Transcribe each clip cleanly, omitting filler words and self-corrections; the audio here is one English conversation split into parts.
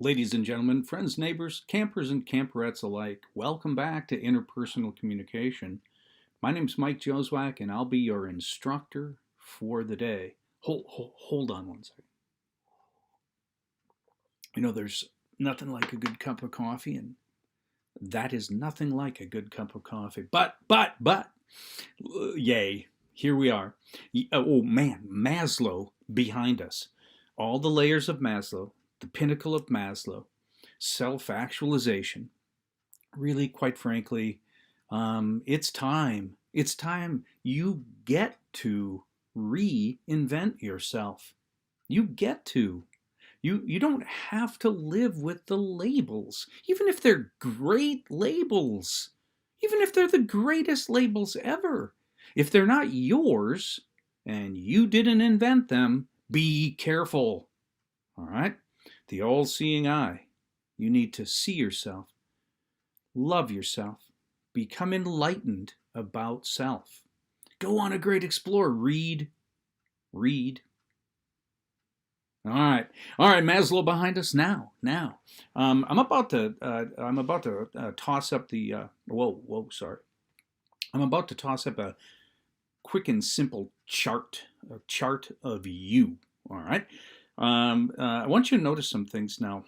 Ladies and gentlemen, friends, neighbors, campers, and camperettes alike, welcome back to Interpersonal Communication. My name's Mike Joswiak, and I'll be your instructor for the day. Hold on one second. There's nothing like a good cup of coffee, and that is nothing like a good cup of coffee. Yay, here we are. Oh man, Maslow behind us. All the layers of Maslow, the pinnacle of Maslow, self-actualization. Really, quite frankly, it's time. It's time you get to reinvent yourself. You get to. You don't have to live with the labels, even if they're great labels, even if they're the greatest labels ever. If they're not yours and you didn't invent them, be careful. All right? The all-seeing eye. You need to see yourself, love yourself, become enlightened about self. Go on a great explore. Read. All right, Maslow behind us now. I'm about to toss up the. Sorry. I'm about to toss up a quick and simple a chart of you. All right. I want you to notice some things now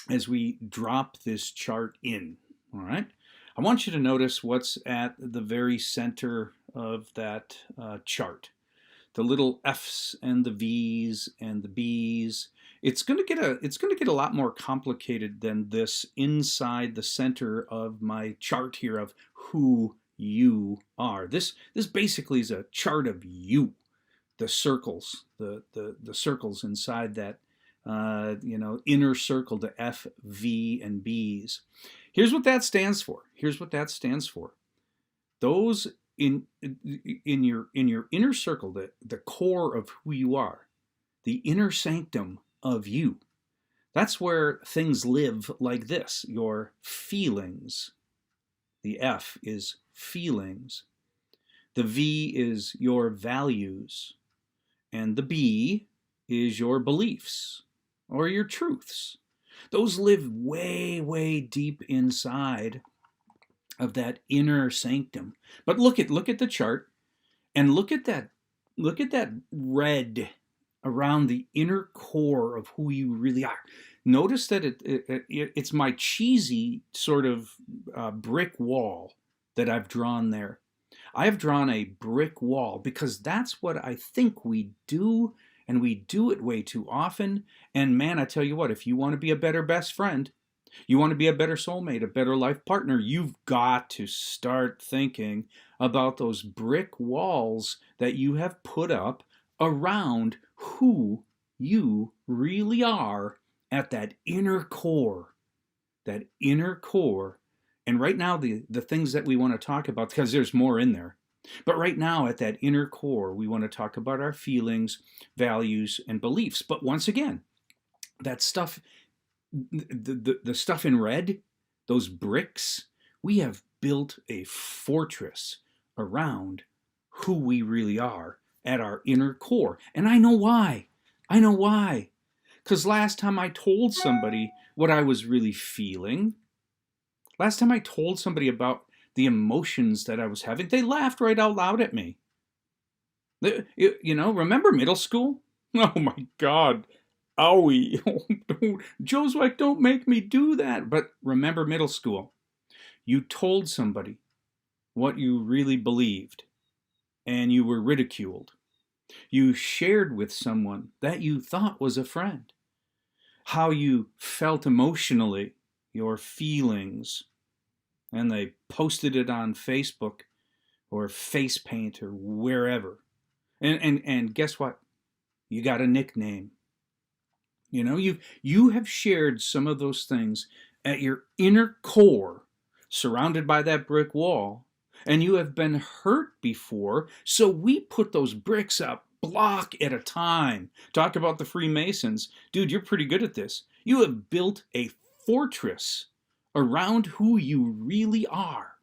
as we drop this chart in. All right. I want you to notice what's at the very center of that chart. The little F's and the V's and the B's. It's going to get a lot more complicated than this inside the center of my chart here of who you are. This basically is a chart of you. The circles, the circles inside that inner circle, the F, V, and B's. Here's what that stands for. Those in your inner circle, the core of who you are, the inner sanctum of you. That's where things live like this. Your feelings. The F is feelings. The V is your values. And the B is your beliefs or your truths. Those live way, way deep inside of that inner sanctum. But look at the chart and look at that red around the inner core of who you really are. Notice that it's my cheesy sort of brick wall that I've drawn there. I have drawn a brick wall because that's what I think we do, and we do it way too often. And man, I tell you what, if you want to be a better best friend, you want to be a better soulmate, a better life partner, you've got to start thinking about those brick walls that you have put up around who you really are at that inner core. That inner core. And right now, the things that we want to talk about, because there's more in there, but right now at that inner core, we want to talk about our feelings, values, and beliefs. But once again, that stuff, the stuff in red, those bricks, we have built a fortress around who we really are at our inner core. And I know why. Because last time I told somebody what I was really feeling, last time I told somebody about the emotions that I was having, they laughed right out loud at me. Remember middle school? Oh my God. Owie. Joswiak, don't make me do that. But remember middle school. You told somebody what you really believed, and you were ridiculed. You shared with someone that you thought was a friend how you felt emotionally, your feelings, and they posted it on Facebook or FacePaint or wherever. And guess what? You got a nickname. You have shared some of those things at your inner core, surrounded by that brick wall, and you have been hurt before, so we put those bricks up block at a time. Talk about the Freemasons. Dude, you're pretty good at this. You have built a fortress around who you really are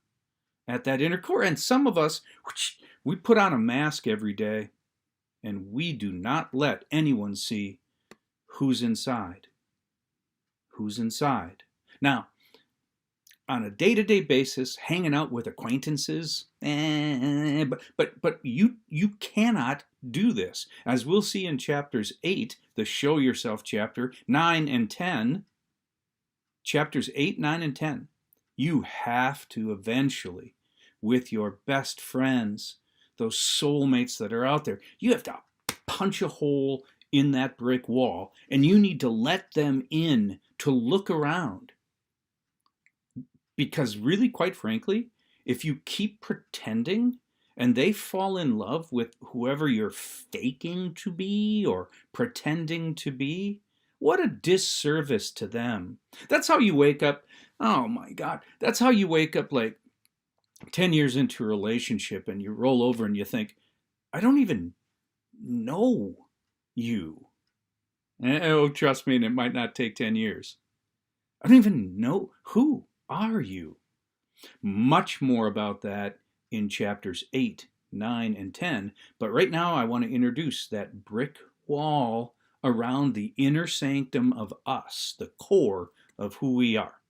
at that inner core. And some of us, we put on a mask every day, and we do not let anyone see who's inside. who's inside. Now, on a day-to-day basis, hanging out with acquaintances, but you cannot do this. As we'll see in chapters 8, the Show Yourself chapter, 9 and 10, chapters 8, 9, and 10, you have to eventually, with your best friends, those soulmates that are out there, you have to punch a hole in that brick wall, and you need to let them in to look around. Because really, quite frankly, if you keep pretending and they fall in love with whoever you're faking to be or pretending to be, what a disservice to them. That's how you wake up. Oh my God. That's how you wake up like 10 years into a relationship and you roll over and you think, I don't even know you. Oh, trust me, and it might not take 10 years. I don't even know who are you? Much more about that in chapters 8, 9, and 10. But right now I want to introduce that brick wall around the inner sanctum of us, the core of who we are.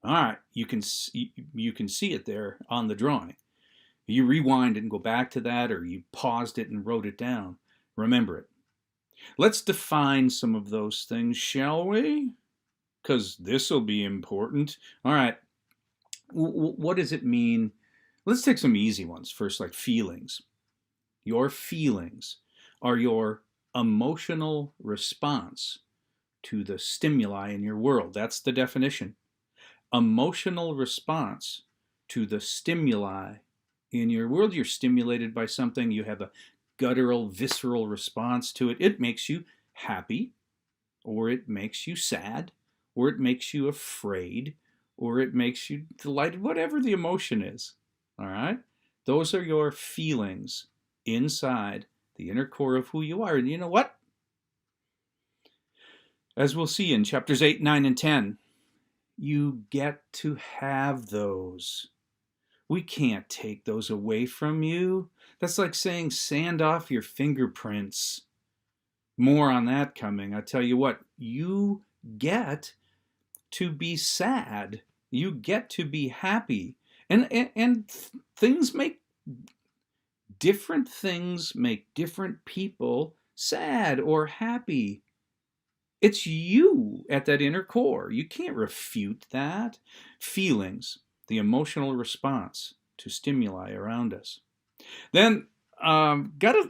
All right, you can see it there on the drawing. You rewind and go back to that, or you paused it and wrote it down. Remember it. Let's define some of those things, shall we? Because this will be important. All right, what does it mean? Let's take some easy ones first, like feelings. Your feelings are your emotional response to the stimuli in your world. That's the definition. Emotional response to the stimuli in your world. You're stimulated by something, you have a guttural, visceral response to it. It makes you happy, or it makes you sad, or it makes you afraid, or it makes you delighted, whatever the emotion is. All right? Those are your feelings inside the inner core of who you are. And you know what? As we'll see in chapters 8, 9, and 10, you get to have those. We can't take those away from you. That's like saying sand off your fingerprints. More on that coming. I tell you what, you get to be sad. You get to be happy. And things make different people sad or happy. It's you at that inner core. You can't refute that. Feelings, the emotional response to stimuli around us. Then, gotta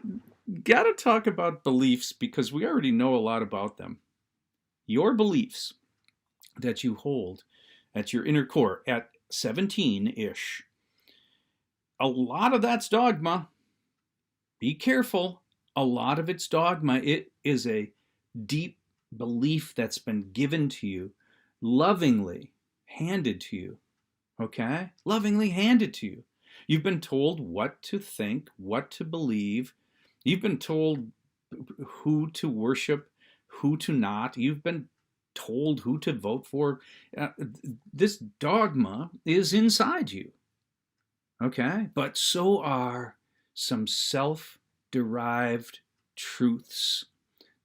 talk about beliefs, because we already know a lot about them. Your beliefs that you hold at your inner core at 17-ish. A lot of that's dogma. Be careful. A lot of it's dogma. It is a deep belief that's been given to you, lovingly handed to you. Okay? Lovingly handed to you. You've been told what to think, what to believe. You've been told who to worship, who to not. You've been told who to vote for. This dogma is inside you. Okay? But so are some self-derived truths.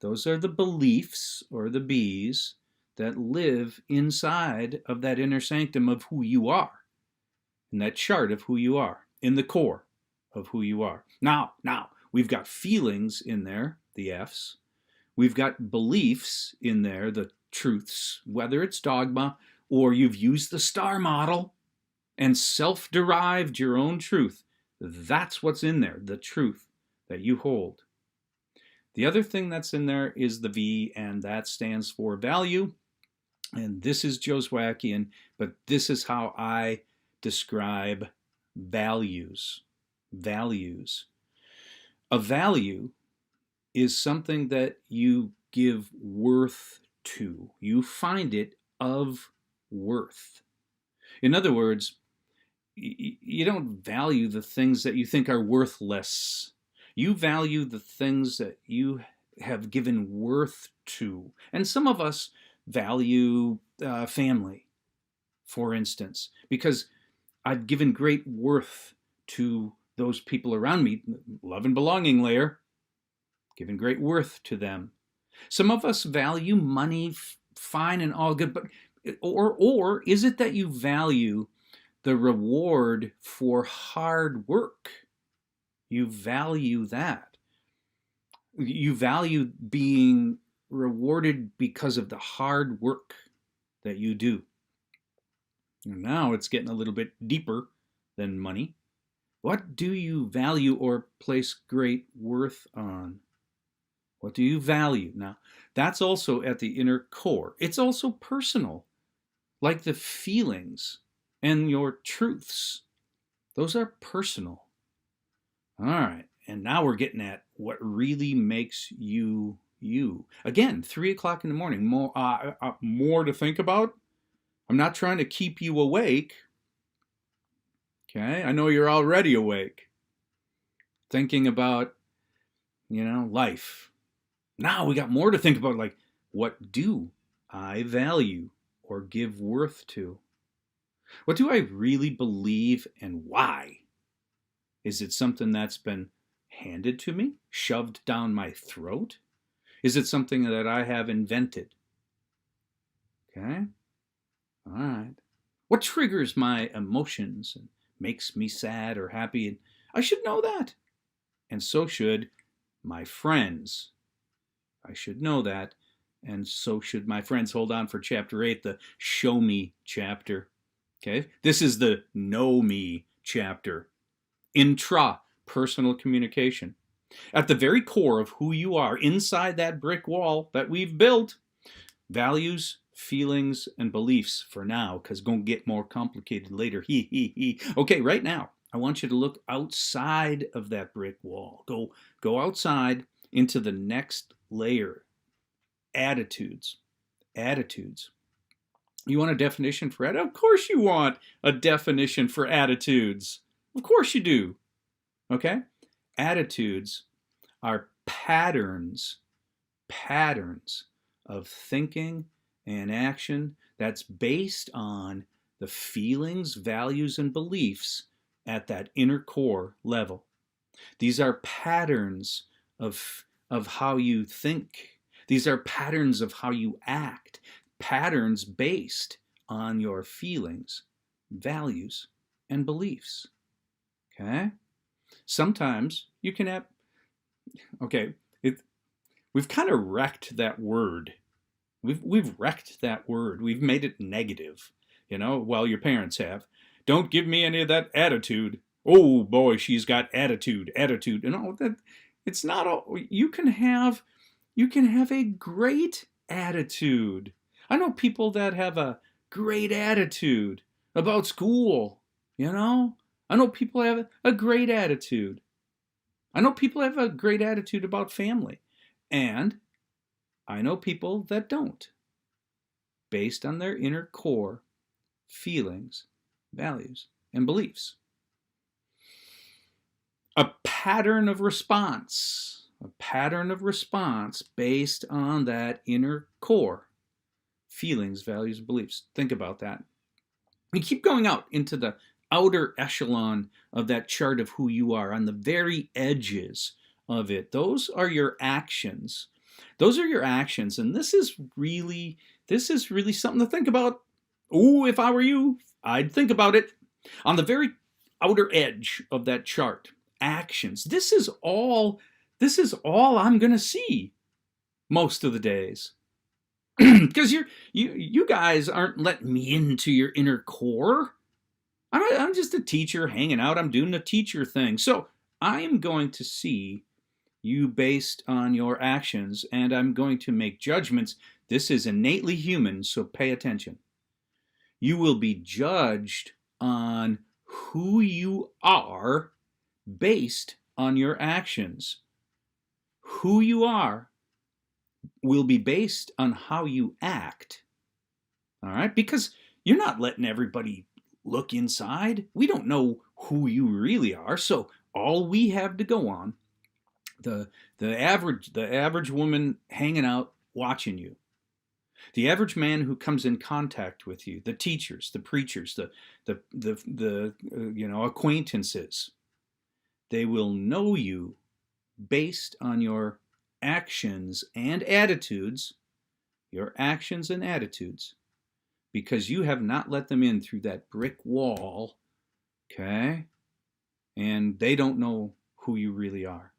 Those are the beliefs, or the B's, that live inside of that inner sanctum of who you are, in that chart of who you are, in the core of who you are. Now, we've got feelings in there, the F's. We've got beliefs in there, the truths, whether it's dogma or you've used the star model and self-derived your own truth. That's what's in there, the truth that you hold. The other thing that's in there is the V, and that stands for value. And this is Joswiakian, but this is how I describe values. Values. A value is something that you give worth to. You find it of worth. In other words, you don't value the things that you think are worthless. You value the things that you have given worth to. And some of us value family, for instance, because I've given great worth to those people around me, love and belonging layer, given great worth to them. Some of us value money fine and all good, but or is it that you value the reward for hard work? You value that. You value being rewarded because of the hard work that you do. And now it's getting a little bit deeper than money. What do you value or place great worth on? What do you value? Now, that's also at the inner core. It's also personal, like the feelings and your truths. Those are personal. All right. And now we're getting at what really makes you you. Again, 3 o'clock in the morning. More to think about. I'm not trying to keep you awake. Okay. I know you're already awake. Thinking about, life. Now we got more to think about, like, what do I value or give worth to? What do I really believe and why? Is it something that's been handed to me, shoved down my throat? Is it something that I have invented? Okay. All right. What triggers my emotions and makes me sad or happy? And I should know that. And so should my friends. I should know that. And so should my friends. Hold on for chapter 8, the show me chapter. Okay. This is the know me chapter. Intra-Personal Communication. At the very core of who you are, inside that brick wall that we've built, values, feelings, and beliefs for now, because it's going to get more complicated later. Okay, right now, I want you to look outside of that brick wall. Go outside into the next layer. Attitudes. Attitudes. You want a definition for attitudes? Of course you want a definition for attitudes. Of course you do. Okay? Attitudes are patterns of thinking and action that's based on the feelings, values, and beliefs at that inner core level. These are patterns of how you think. These are patterns of how you act. Patterns based on your feelings, values, and beliefs. Okay? Sometimes you can have, we've kind of wrecked that word. We've wrecked that word. We've made it negative, well, your parents have. Don't give me any of that attitude. Oh boy, she's got attitude. That it's not all. You can have a great attitude. I know people that have a great attitude about school, I know people have a great attitude. I know people have a great attitude about family. And I know people that don't, based on their inner core feelings, values, and beliefs. A pattern of response based on that inner core feelings, values, and beliefs. Think about that. You keep going out into the outer echelon of that chart of who you are, on the very edges of it. Those are your actions. And this is really something to think about. Oh, if I were you, I'd think about it. On the very outer edge of that chart, actions. This is all I'm going to see most of the days. Because you guys aren't letting me into your inner core. I'm just a teacher hanging out. I'm doing the teacher thing. So I am going to see you based on your actions, and I'm going to make judgments. This is innately human, so pay attention. You will be judged on who you are based on your actions. Who you are will be based on how you act. All right? Because you're not letting everybody look inside. We don't know who you really are. So all we have to go on, the average woman hanging out watching you, the average man who comes in contact with you, the teachers, the preachers, the acquaintances, they will know you based on your actions and attitudes, your actions and attitudes, because you have not let them in through that brick wall, okay? And they don't know who you really are.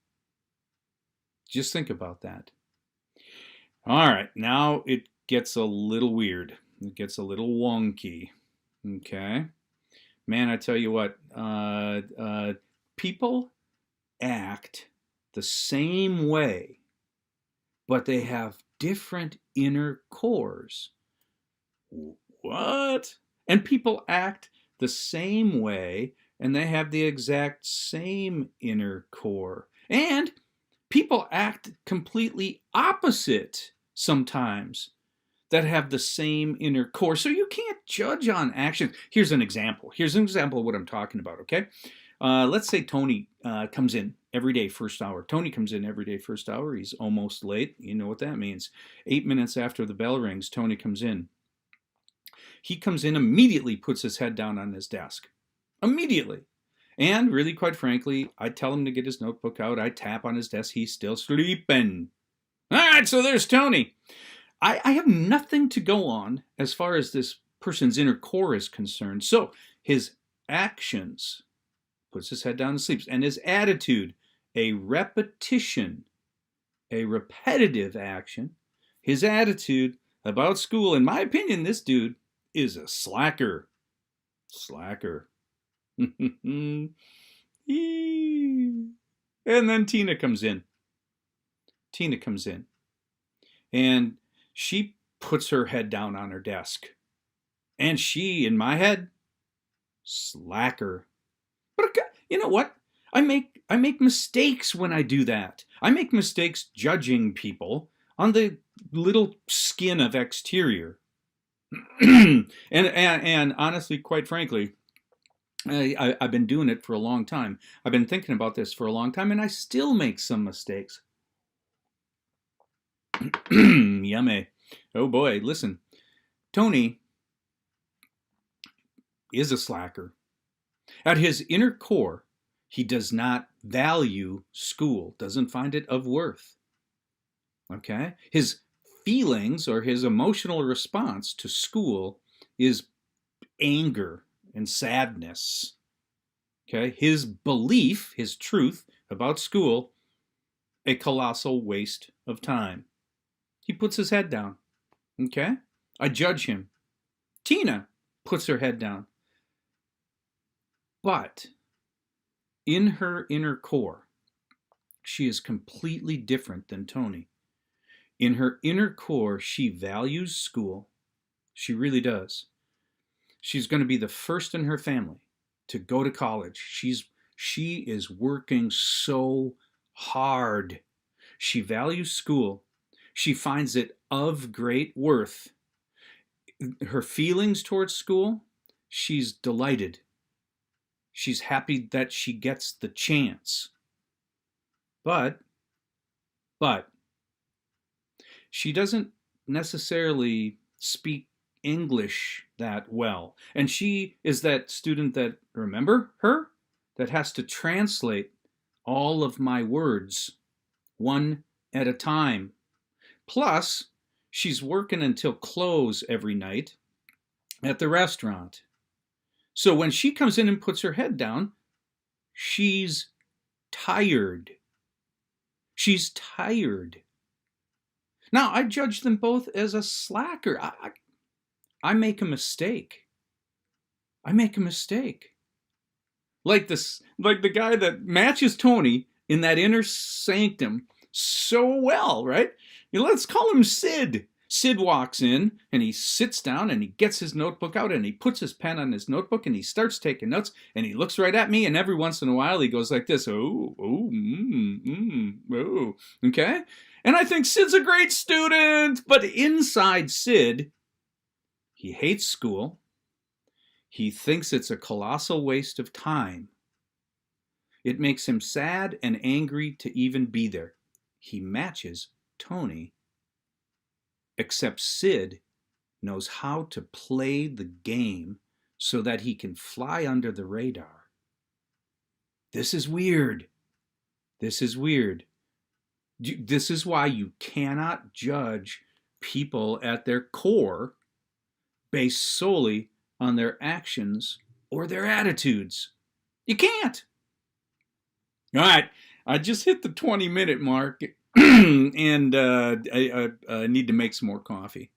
Just think about that. All right, now it gets a little weird. It gets a little wonky, okay? Man, I tell you what, people act the same way, but they have different inner cores. What? And people act the same way, and they have the exact same inner core. And people act completely opposite sometimes that have the same inner core. So you can't judge on actions. Here's an example. Here's an example of what I'm talking about, okay? Let's say Tony comes in every day, first hour. Tony comes in every day, first hour. He's almost late. You know what that means. 8 minutes after the bell rings, Tony comes in. He comes in, immediately puts his head down on his desk. Immediately. And really, quite frankly, I tell him to get his notebook out. I tap on his desk. He's still sleeping. All right, so there's Tony. I have nothing to go on as far as this person's inner core is concerned. So his actions, puts his head down and sleeps, and his attitude, a repetition, a repetitive action, his attitude about school, in my opinion, this dude is a slacker. Slacker. And then Tina comes in. Tina comes in. And she puts her head down on her desk. And she, in my head, slacker. But you know what? I make mistakes when I do that. I make mistakes judging people on the little skin of exterior. and honestly, quite frankly, I've been doing it for a long time. I've been thinking about this for a long time, and I still make some mistakes. Yummy. Oh boy, listen. Tony is a slacker. At his inner core, he does not value school, doesn't find it of worth. Okay? His feelings or his emotional response to school is anger and sadness. Okay? His belief, his truth about school, a colossal waste of time. He puts his head down. Okay? I judge him. Tina puts her head down. But in her inner core, she is completely different than Tony. In her inner core, she values school. She really does. She's going to be the first in her family to go to college. She is working so hard. She values school. She finds it of great worth. Her feelings towards school, she's delighted. She's happy that she gets the chance. But she doesn't necessarily speak English that well. And she is that student that, remember her? That has to translate all of my words one at a time. Plus, she's working until close every night at the restaurant. So when she comes in and puts her head down, she's tired. She's tired. Now, I judge them both as a slacker. I make a mistake. I make a mistake. Like the guy that matches Tony in that inner sanctum so well, right? Let's call him Sid. Sid walks in and he sits down and he gets his notebook out and he puts his pen on his notebook and he starts taking notes and he looks right at me and every once in a while he goes like this, oh, okay? And I think Sid's a great student, but inside Sid, he hates school. He thinks it's a colossal waste of time. It makes him sad and angry to even be there. He matches Tony. Except Sid knows how to play the game so that he can fly under the radar. This is weird. This is weird. This is why you cannot judge people at their core based solely on their actions or their attitudes. You can't. All right, I just hit the 20-minute mark, and I need to make some more coffee.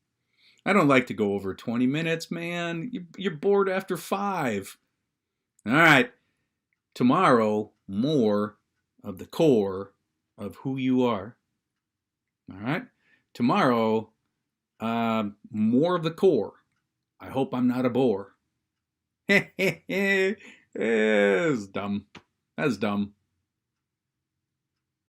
I don't like to go over 20 minutes, man. You're bored after 5. All right, tomorrow, more of the core of who you are. All right, tomorrow, more of the core. I hope I'm not a bore. It's dumb. That's dumb.